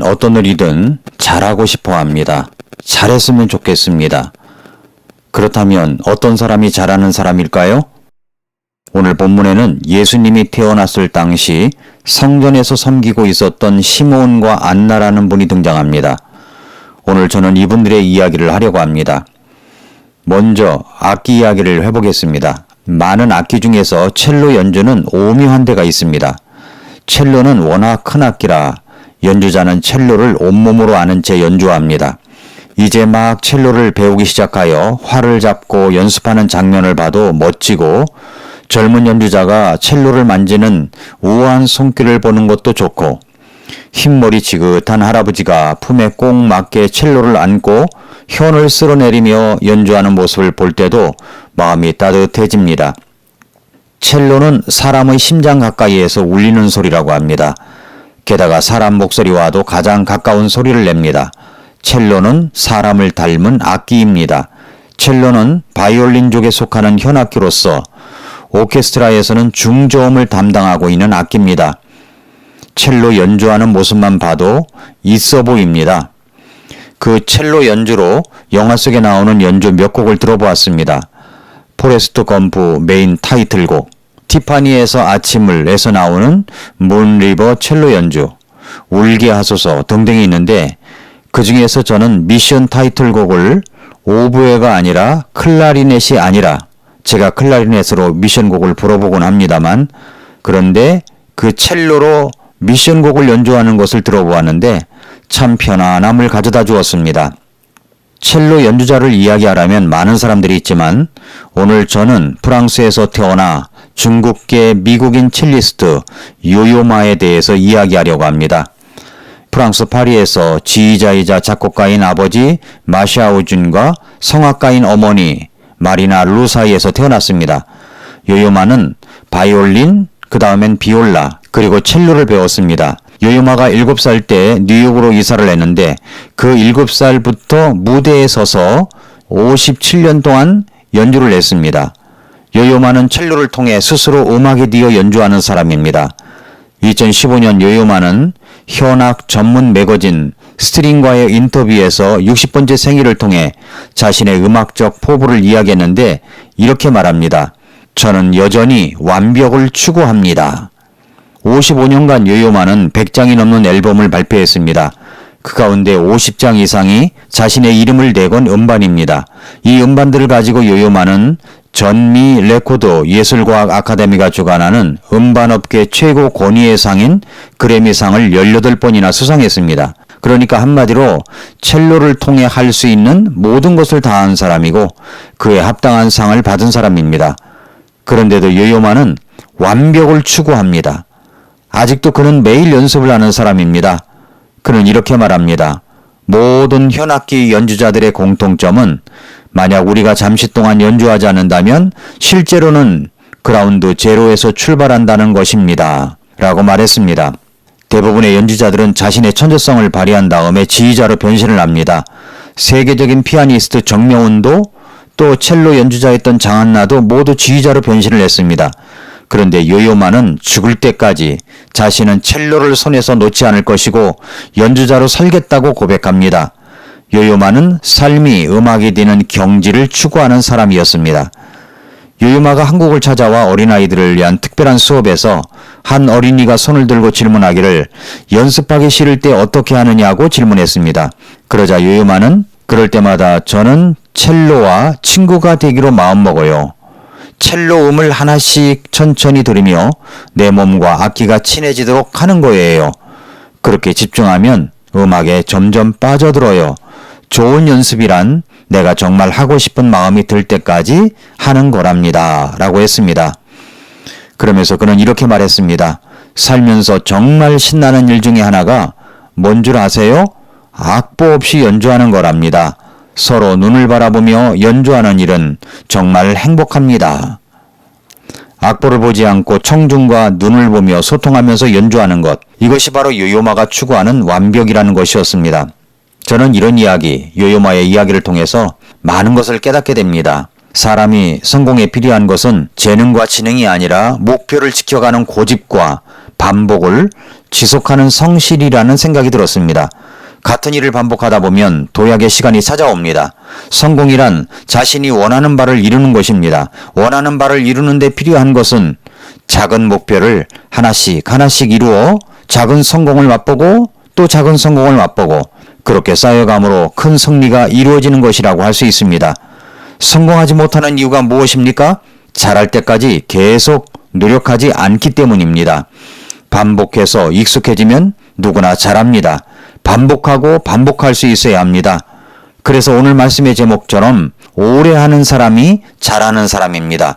어떤 일이든 잘하고 싶어 합니다. 잘했으면 좋겠습니다. 그렇다면 어떤 사람이 잘하는 사람일까요? 오늘 본문에는 예수님이 태어났을 당시 성전에서 섬기고 있었던 시므온과 안나라는 분이 등장합니다. 오늘 저는 이분들의 이야기를 하려고 합니다. 먼저 악기 이야기를 해보겠습니다. 많은 악기 중에서 첼로 연주는 오묘한 데가 있습니다. 첼로는 워낙 큰 악기라 연주자는 첼로를 온몸으로 아는 채 연주합니다. 이제 막 첼로를 배우기 시작하여 활을 잡고 연습하는 장면을 봐도 멋지고 젊은 연주자가 첼로를 만지는 우아한 손길을 보는 것도 좋고 흰머리 지긋한 할아버지가 품에 꼭 맞게 첼로를 안고 현을 쓸어내리며 연주하는 모습을 볼 때도 마음이 따뜻해집니다. 첼로는 사람의 심장 가까이에서 울리는 소리라고 합니다. 게다가 사람 목소리와도 가장 가까운 소리를 냅니다. 첼로는 사람을 닮은 악기입니다. 첼로는 바이올린족에 속하는 현악기로서 오케스트라에서는 중저음을 담당하고 있는 악기입니다. 첼로 연주하는 모습만 봐도 있어 보입니다. 그 첼로 연주로 영화 속에 나오는 연주 몇 곡을 들어보았습니다. 포레스트 검프 메인 타이틀곡, 티파니에서 아침을에서 나오는 문리버 첼로 연주, 울게 하소서 등등이 있는데 그 중에서 저는 미션 타이틀곡을 오보에가 아니라 클라리넷이 아니라 제가 클라리넷으로 미션곡을 불어보곤 합니다만 그런데 그 첼로로 미션곡을 연주하는 것을 들어보았는데 참 편안함을 가져다 주었습니다. 첼로 연주자를 이야기하라면 많은 사람들이 있지만 오늘 저는 프랑스에서 태어나 중국계 미국인 첼리스트 요요마에 대해서 이야기하려고 합니다. 프랑스 파리에서 지휘자이자 작곡가인 아버지 마샤오준과 성악가인 어머니 마리나 루 사이에서 태어났습니다. 요요마는 바이올린, 그 다음엔 비올라, 그리고 첼로를 배웠습니다. 요요마가 7살 때 뉴욕으로 이사를 했는데 그 7살부터 무대에 서서 57년 동안 연주를 했습니다. 요요마는 첼로를 통해 스스로 음악에 뒤어 연주하는 사람입니다. 2015년 요요마는 현악 전문 매거진 스트링과의 인터뷰에서 60번째 생일을 통해 자신의 음악적 포부를 이야기했는데 이렇게 말합니다. 저는 여전히 완벽을 추구합니다. 55년간 요요마는 100장이 넘는 앨범을 발표했습니다. 그 가운데 50장 이상이 자신의 이름을 내건 음반입니다. 이 음반들을 가지고 요요마는 전미 레코드 예술과학 아카데미가 주관하는 음반업계 최고 권위의 상인 그래미상을 18번이나 수상했습니다. 그러니까 한마디로 첼로를 통해 할 수 있는 모든 것을 다한 사람이고 그에 합당한 상을 받은 사람입니다. 그런데도 요요마는 완벽을 추구합니다. 아직도 그는 매일 연습을 하는 사람입니다. 그는 이렇게 말합니다. 모든 현악기 연주자들의 공통점은 만약 우리가 잠시 동안 연주하지 않는다면 실제로는 그라운드 제로에서 출발한다는 것입니다. 라고 말했습니다. 대부분의 연주자들은 자신의 천재성을 발휘한 다음에 지휘자로 변신을 합니다. 세계적인 피아니스트 정명훈도 또 첼로 연주자였던 장한나도 모두 지휘자로 변신을 했습니다. 그런데 요요마는 죽을 때까지 자신은 첼로를 손에서 놓지 않을 것이고 연주자로 살겠다고 고백합니다. 요요마는 삶이 음악이 되는 경지를 추구하는 사람이었습니다. 요요마가 한국을 찾아와 어린아이들을 위한 특별한 수업에서 한 어린이가 손을 들고 질문하기를 연습하기 싫을 때 어떻게 하느냐고 질문했습니다. 그러자 요요마는 그럴 때마다 저는 첼로와 친구가 되기로 마음먹어요. 첼로 음을 하나씩 천천히 들으며 내 몸과 악기가 친해지도록 하는 거예요. 그렇게 집중하면 음악에 점점 빠져들어요. 좋은 연습이란 내가 정말 하고 싶은 마음이 들 때까지 하는 거랍니다. 라고 했습니다. 그러면서 그는 이렇게 말했습니다. 살면서 정말 신나는 일 중에 하나가 뭔 줄 아세요? 악보 없이 연주하는 거랍니다. 서로 눈을 바라보며 연주하는 일은 정말 행복합니다. 악보를 보지 않고 청중과 눈을 보며 소통하면서 연주하는 것, 이것이 바로 요요마가 추구하는 완벽이라는 것이었습니다. 저는 이런 이야기, 요요마의 이야기를 통해서 많은 것을 깨닫게 됩니다. 사람이 성공에 필요한 것은 재능과 지능이 아니라 목표를 지켜가는 고집과 반복을 지속하는 성실이라는 생각이 들었습니다. 같은 일을 반복하다 보면 도약의 시간이 찾아옵니다. 성공이란 자신이 원하는 바를 이루는 것입니다. 원하는 바를 이루는 데 필요한 것은 작은 목표를 하나씩 이루어 작은 성공을 맛보고 또 작은 성공을 맛보고 그렇게 쌓여감으로 큰 승리가 이루어지는 것이라고 할 수 있습니다. 성공하지 못하는 이유가 무엇입니까? 잘할 때까지 계속 노력하지 않기 때문입니다. 반복해서 익숙해지면 누구나 잘합니다. 반복하고 반복할 수 있어야 합니다. 그래서 오늘 말씀의 제목처럼 오래 하는 사람이 잘하는 사람입니다.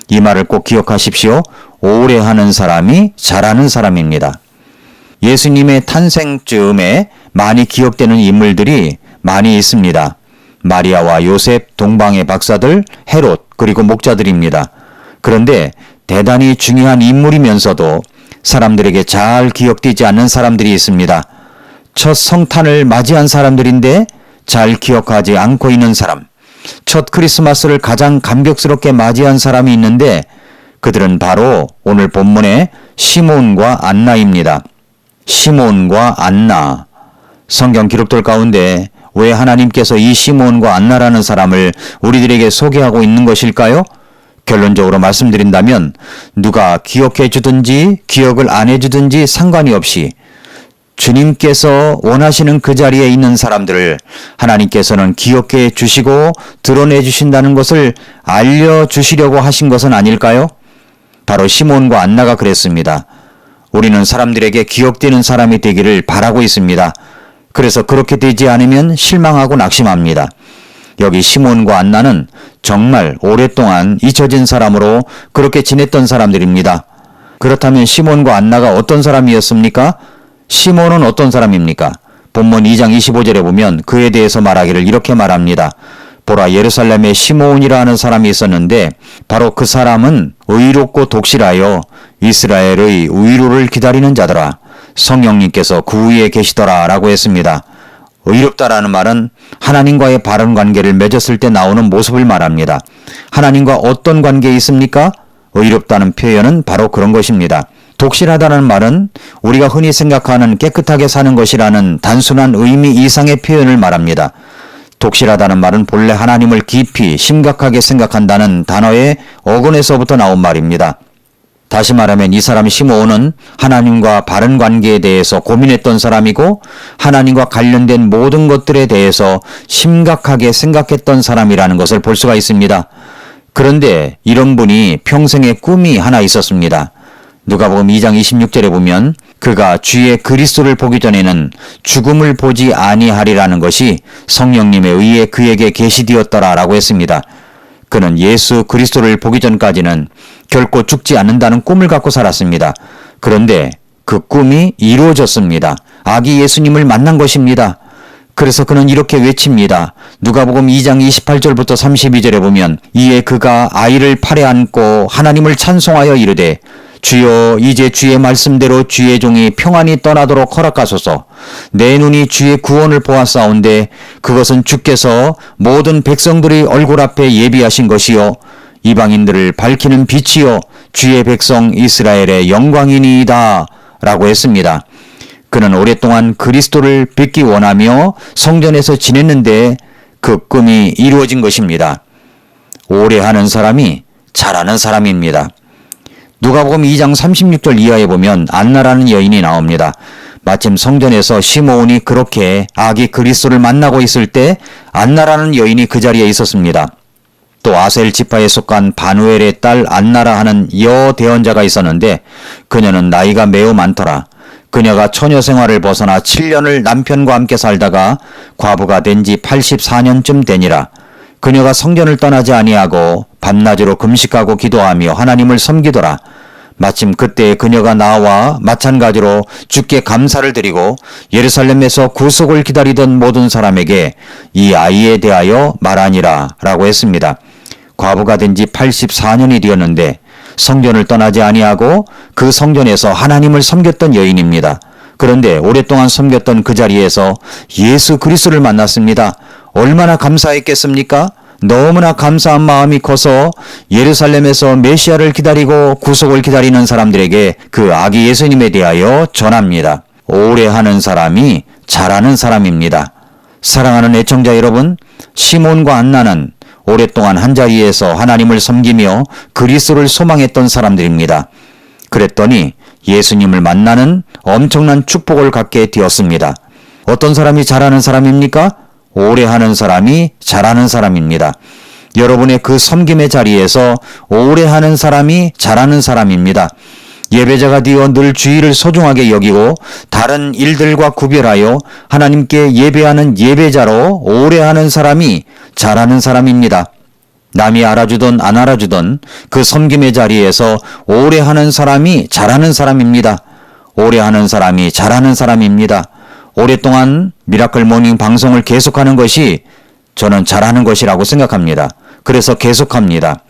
이 말을 꼭 기억하십시오. 오래 하는 사람이 잘하는 사람입니다. 예수님의 탄생 즈음에 많이 기억되는 인물들이 많이 있습니다. 마리아와 요셉, 동방의 박사들, 헤롯, 그리고 목자들입니다. 그런데 대단히 중요한 인물이면서도 사람들에게 잘 기억되지 않는 사람들이 있습니다. 첫 성탄을 맞이한 사람들인데 잘 기억하지 않고 있는 사람, 첫 크리스마스를 가장 감격스럽게 맞이한 사람이 있는데 그들은 바로 오늘 본문의 시몬과 안나입니다. 시몬과 안나. 성경 기록들 가운데 왜 하나님께서 이 시몬과 안나라는 사람을 우리들에게 소개하고 있는 것일까요? 결론적으로 말씀드린다면 누가 기억해 주든지 기억을 안 해주든지 상관이 없이 주님께서 원하시는 그 자리에 있는 사람들을 하나님께서는 기억해 주시고 드러내 주신다는 것을 알려주시려고 하신 것은 아닐까요? 바로 시몬과 안나가 그랬습니다. 우리는 사람들에게 기억되는 사람이 되기를 바라고 있습니다. 그래서 그렇게 되지 않으면 실망하고 낙심합니다. 여기 시몬과 안나는 정말 오랫동안 잊혀진 사람으로 그렇게 지냈던 사람들입니다. 그렇다면 시몬과 안나가 어떤 사람이었습니까? 시몬은 어떤 사람입니까? 본문 2장 25절에 보면 그에 대해서 말하기를 이렇게 말합니다. 보라, 예루살렘에 시몬이라 하는 사람이 있었는데 바로 그 사람은 의롭고 독실하여 이스라엘의 위로를 기다리는 자더라. 성령님께서 그 위에 계시더라 라고 했습니다. 의롭다라는 말은 하나님과의 바른 관계를 맺었을 때 나오는 모습을 말합니다. 하나님과 어떤 관계에 있습니까? 의롭다는 표현은 바로 그런 것입니다. 독실하다는 말은 우리가 흔히 생각하는 깨끗하게 사는 것이라는 단순한 의미 이상의 표현을 말합니다. 독실하다는 말은 본래 하나님을 깊이 심각하게 생각한다는 단어의 어근에서부터 나온 말입니다. 다시 말하면 이 사람 시므온은 하나님과 바른 관계에 대해서 고민했던 사람이고 하나님과 관련된 모든 것들에 대해서 심각하게 생각했던 사람이라는 것을 볼 수가 있습니다. 그런데 이런 분이 평생의 꿈이 하나 있었습니다. 누가복음 2장 26절에 보면 그가 주의 그리스도를 보기 전에는 죽음을 보지 아니하리라는 것이 성령님에 의해 그에게 계시되었더라라고 했습니다. 그는 예수 그리스도를 보기 전까지는 결코 죽지 않는다는 꿈을 갖고 살았습니다. 그런데 그 꿈이 이루어졌습니다. 아기 예수님을 만난 것입니다. 그래서 그는 이렇게 외칩니다. 누가복음 2장 28절부터 32절에 보면 이에 그가 아이를 팔에 안고 하나님을 찬송하여 이르되 주여 이제 주의 말씀대로 주의 종이 평안히 떠나도록 허락하소서. 내 눈이 주의 구원을 보았사온데 그것은 주께서 모든 백성들의 얼굴 앞에 예비하신 것이요 이방인들을 밝히는 빛이요 주의 백성 이스라엘의 영광이니이다 라고 했습니다. 그는 오랫동안 그리스도를 뵙기 원하며 성전에서 지냈는데 그 꿈이 이루어진 것입니다. 오래 하는 사람이 잘하는 사람입니다. 누가복음 2장 36절 이하에 보면 안나라는 여인이 나옵니다. 마침 성전에서 시므온이 그렇게 아기 그리스도를 만나고 있을 때 안나라는 여인이 그 자리에 있었습니다. 또 아셀 지파에 속한 바누엘의 딸 안나라 하는 여대언자가 있었는데 그녀는 나이가 매우 많더라. 그녀가 처녀 생활을 벗어나 7년을 남편과 함께 살다가 과부가 된 지 84년쯤 되니라. 그녀가 성전을 떠나지 아니하고 밤낮으로 금식하고 기도하며 하나님을 섬기더라. 마침 그때 그녀가 나와 마찬가지로 주께 감사를 드리고 예루살렘에서 구속을 기다리던 모든 사람에게 이 아이에 대하여 말하니라 라고 했습니다. 과부가 된 지 84년이 되었는데 성전을 떠나지 아니하고 그 성전에서 하나님을 섬겼던 여인입니다. 그런데 오랫동안 섬겼던 그 자리에서 예수 그리스도를 만났습니다. 얼마나 감사했겠습니까? 너무나 감사한 마음이 커서 예루살렘에서 메시아를 기다리고 구속을 기다리는 사람들에게 그 아기 예수님에 대하여 전합니다. 오래 하는 사람이 잘하는 사람입니다. 사랑하는 애청자 여러분, 시몬과 안나는 오랫동안 한자리에서 하나님을 섬기며 그리스도를 소망했던 사람들입니다. 그랬더니 예수님을 만나는 엄청난 축복을 갖게 되었습니다. 어떤 사람이 잘하는 사람입니까? 오래 하는 사람이 잘하는 사람입니다. 여러분의 그 섬김의 자리에서 오래 하는 사람이 잘하는 사람입니다. 예배자가 되어 늘 주의를 소중하게 여기고 다른 일들과 구별하여 하나님께 예배하는 예배자로 오래 하는 사람이 잘하는 사람입니다. 남이 알아주든 안 알아주든 그 섬김의 자리에서 오래 하는 사람이 잘하는 사람입니다. 오래 하는 사람이 잘하는 사람입니다. 오랫동안 미라클 모닝 방송을 계속하는 것이 저는 잘하는 것이라고 생각합니다. 그래서 계속합니다.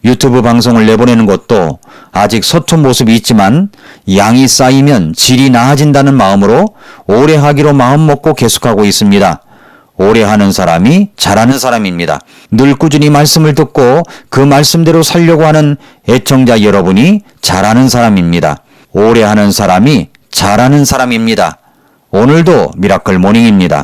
유튜브 방송을 내보내는 것도 아직 서툰 모습이 있지만 양이 쌓이면 질이 나아진다는 마음으로 오래 하기로 마음먹고 계속하고 있습니다. 오래 하는 사람이 잘하는 사람입니다. 늘 꾸준히 말씀을 듣고 그 말씀대로 살려고 하는 애청자 여러분이 잘하는 사람입니다. 오래 하는 사람이 잘하는 사람입니다. 오늘도 미라클 모닝입니다.